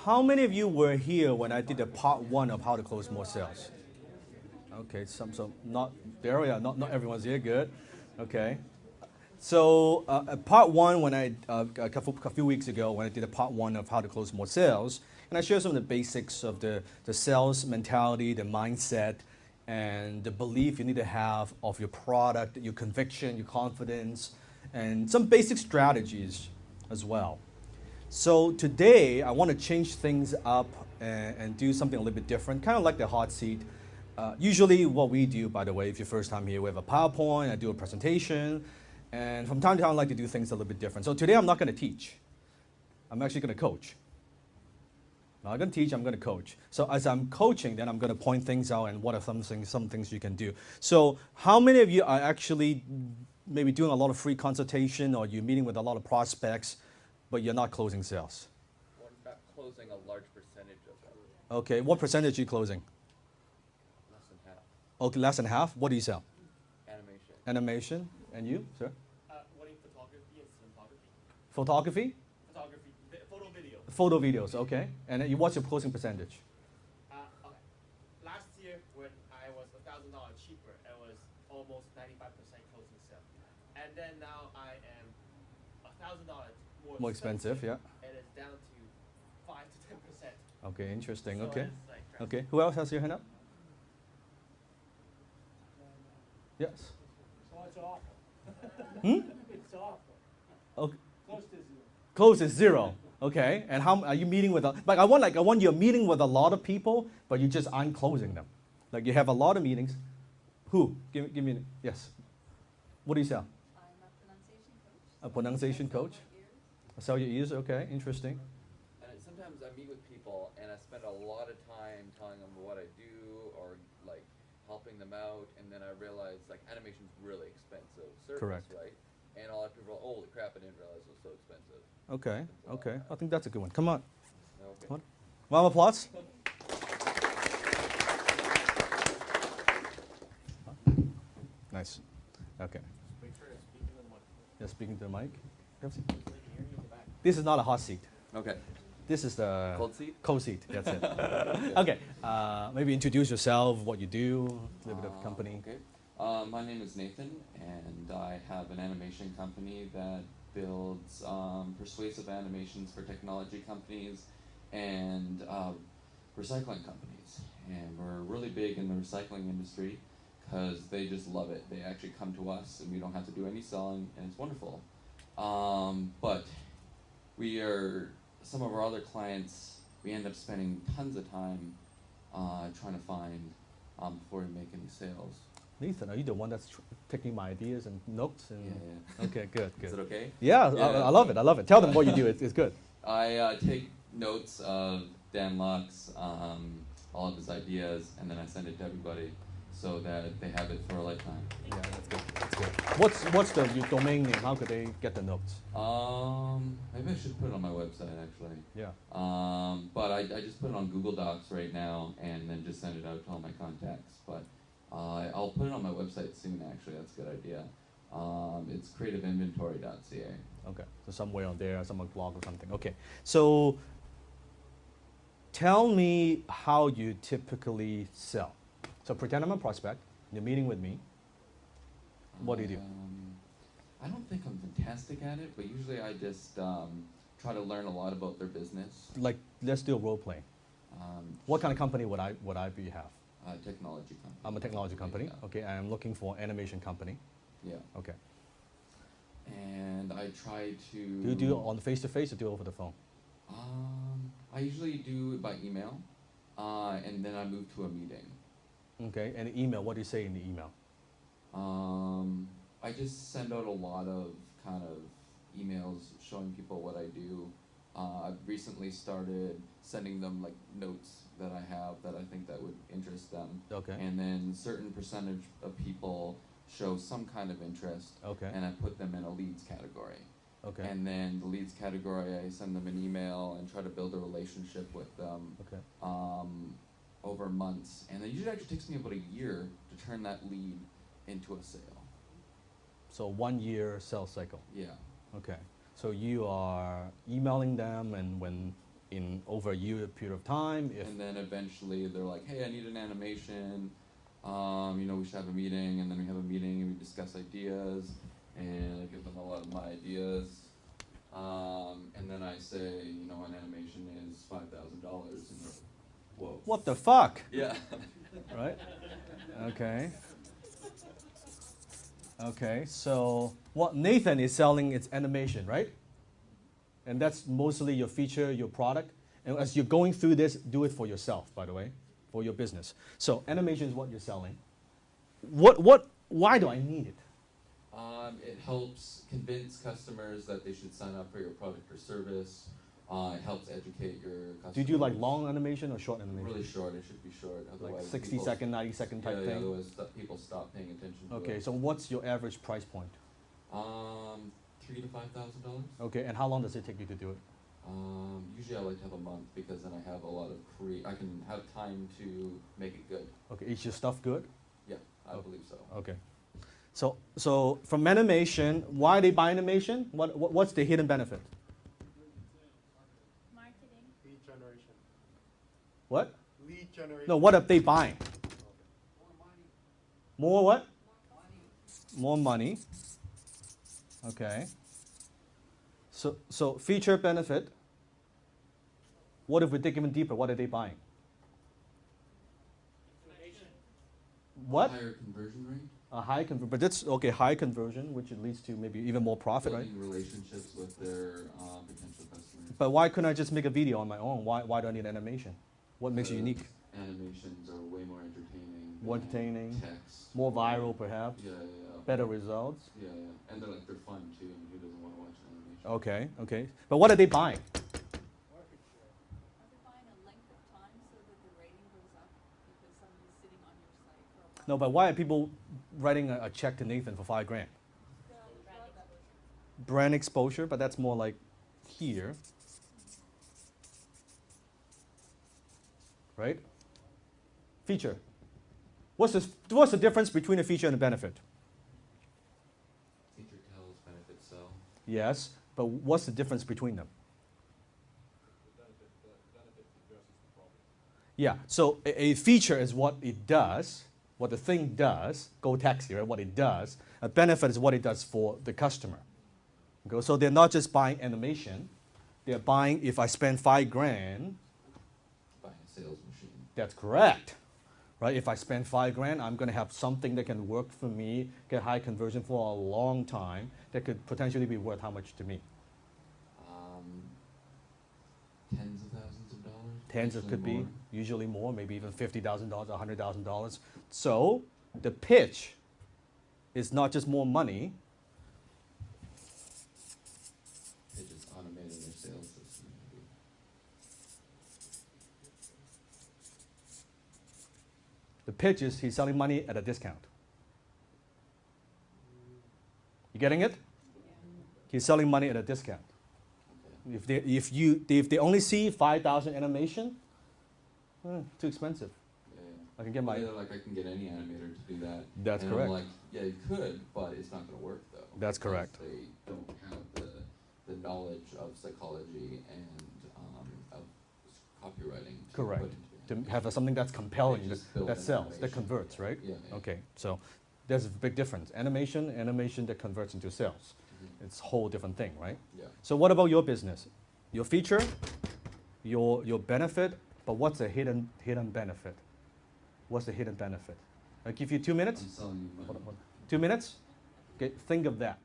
How many of you were here when I did the part one of how to close more sales? Okay, some not there. Yeah, not everyone's here. Good. Okay. So part one, when a few weeks ago, when I did a part one of how to close more sales, and I shared some of the basics of the sales mentality, the mindset, and the belief you need to have of your product, your conviction, your confidence, and some basic strategies as well. So today, I want to change things up and do something a little bit different, kind of like the hot seat. Usually what we do, by the way, if you're first time here, we have a PowerPoint, I do a presentation, and from time to time I like to do things a little bit different. So today I'm not going to teach. I'm actually going to coach. I'm not going to teach, I'm going to coach. So as I'm coaching, then I'm going to point things out and what are some things you can do. So how many of you are actually maybe doing a lot of free consultation or you're meeting with a lot of prospects, but you're not closing sales? Well, I'm not closing a large percentage of them. Okay, what percentage are you closing? Less than half. Okay, less than half. What do you sell? Animation. Animation. And you, sir? What is photography and cinematography? Photography? Photography, photo video. Photo videos, okay. And what's your closing percentage? Okay. Last year, when I was $1,000 cheaper, it was almost 95% closing sale. And then now I am $1,000 more expensive, yeah. It is down to 5 to 10%. Okay, interesting. So Okay. it's like Okay. Who else has your hand up? Yes. So it's awful. Hmm? It's awful. Okay. Close to zero. Close is zero. Okay. And how are you meeting with? I want you meeting with a lot of people, but you just aren't closing them. Like you have a lot of meetings. Who? Give me. Yes. What do you sell? I'm a pronunciation coach. A pronunciation coach. Sell your ears. Okay. Interesting. And sometimes I meet with people and I spend a lot of time telling them what I do or like helping them out, and then I realize like animation's really expensive service, Correct. right? And a lot of people are, holy crap, I didn't realize it was so expensive. Okay. Okay. I think that's a good one. Come on. Okay. Come on. Round of applause. Nice. Okay. Yeah, speaking to the mic. This is not a hot seat. Okay. This is the Cold seat? Cold seat. That's it. Okay. Maybe introduce yourself, what you do, a little bit of company. Okay. My name is Nathan, and I have an animation company that builds persuasive animations for technology companies and recycling companies. And we're really big in the recycling industry because they just love it. They actually come to us, and we don't have to do any selling, and it's wonderful. But some of our other clients, we end up spending tons of time trying to find before we make any sales. Nathan, are you the one that's taking my ideas and notes? And Yeah. Okay, good. Is it okay? Yeah, Yeah. I love it. I love it. Tell them what you do. It's good. I take notes of Dan Luck's, all of his ideas, and then I send it to everybody so that they have it for a lifetime. Yeah, that's good. That's good. What's your domain name? How could they get the notes? Maybe I should put it on my website actually. Yeah. But I just put it on Google Docs right now and then just send it out to all my contacts. But I'll put it on my website soon actually. That's a good idea. It's creativeinventory.ca. Okay. So somewhere on there, some blog or something. Okay. So tell me how you typically sell. So pretend I'm a prospect. You're meeting with me. What do you do? I don't think I'm fantastic at it, but usually I just try to learn a lot about their business. Like, let's do a role play. What kind of company would I be have? Technology company. I'm a technology company. Yeah. Okay, I'm looking for animation company. Yeah. Okay. And I try to. Do you do it on face-to-face or do it over the phone? I usually do it by email, and then I move to a meeting. Okay, and the email, what do you say in the email? I just send out a lot of kind of emails showing people what I do. I've recently started sending them like notes that I have that I think that would interest them. Okay. And then certain percentage of people show some kind of interest. Okay. And I put them in a leads category. Okay. And then the leads category, I send them an email and try to build a relationship with them. Okay. Over months, and it usually actually takes me about a year to turn that lead into a sale. So 1 year sales cycle. Yeah. Okay. So you are emailing them, and when in over a year period of time. If And then eventually they're like, hey, I need an animation. We should have a meeting, and then we have a meeting and we discuss ideas, and I give them a lot of my ideas. And then I say, an animation is $5,000, and they're, whoa. what the fuck, Yeah. right? Okay. Okay, so what Nathan is selling is animation, right? And that's mostly your feature, your product. And as you're going through this, do it for yourself, by the way, for your business. So animation is what you're selling. Why do I need it? It helps convince customers that they should sign up for your product or service. It helps educate your customers. Do you do like long animation or short animation? Really short. It should be short. Like Otherwise, 60-second, 90-second type yeah, thing? otherwise people stop paying attention to Okay, it. so what's your average price point? $3,000 to $5,000. Okay, and how long does it take you to do it? Usually I like to have a month because then I have a lot of I can have time to make it good. Okay, is your stuff good? Yeah, I believe so. Okay. So from animation, why they buy animation? What's the hidden benefit? Marketing. Lead generation. What? Lead generation. No, what are they buying? More what? More money. Okay. So feature benefit. What if we dig even deeper? What are they buying? What? Higher conversion rate. A high conversion, but that's okay. High conversion, which leads to maybe even more profit, right? Building relationships with their potential customers. But why couldn't I just make a video on my own? Why do I need animation? What makes it unique? Animations are way more entertaining. More than entertaining, Text. more viral, perhaps. Yeah. Better results. Yeah. And they're fun too. And who doesn't want to watch an animation? Okay. But what are they buying? Are they buying a length of time so that the rating goes up because somebody's sitting on your site for a while? No, but why are people writing a check to Nathan for $5,000? Brand exposure, but that's more like here, right? Feature. What's the difference between a feature and a benefit? Feature tells, benefits sell. Yes, but what's the difference between them? Yeah, so a feature is what it does, what the thing does, go taxi, right? What it does. A benefit is what it does for the customer. Okay, so they're not just buying animation, they're buying, if I spend $5,000, Buying a sales machine. that's correct. Right? If I spend $5,000, I'm going to have something that can work for me, get high conversion for a long time, that could potentially be worth how much to me? Tens of thousands of dollars. Tens it Actually could be, more. usually more, maybe even $50,000, $100,000. So the pitch is not just more money. They just automated their sales system. The pitch is he's selling money at a discount. You getting it? He's selling money at a discount. Okay. If they only see 5,000 animation, too expensive. Yeah. I can get my. They're like, I can get any animator to do that. That's and correct. I'm like, yeah, you could, but it's not going to work though. That's because correct. They don't have the knowledge of psychology and of copywriting. To Correct. Put into To animation. have something that's compelling, They just build that an sells, that animation. converts, right? Yeah. Okay, so there's a big difference. Animation that converts into sales. Mhm. It's a whole different thing, right? Yeah. So what about your business? Your feature, your benefit, but what's the hidden benefit? What's the hidden benefit? I give you 2 minutes. I'm selling you money. 2 minutes? Okay, think of that.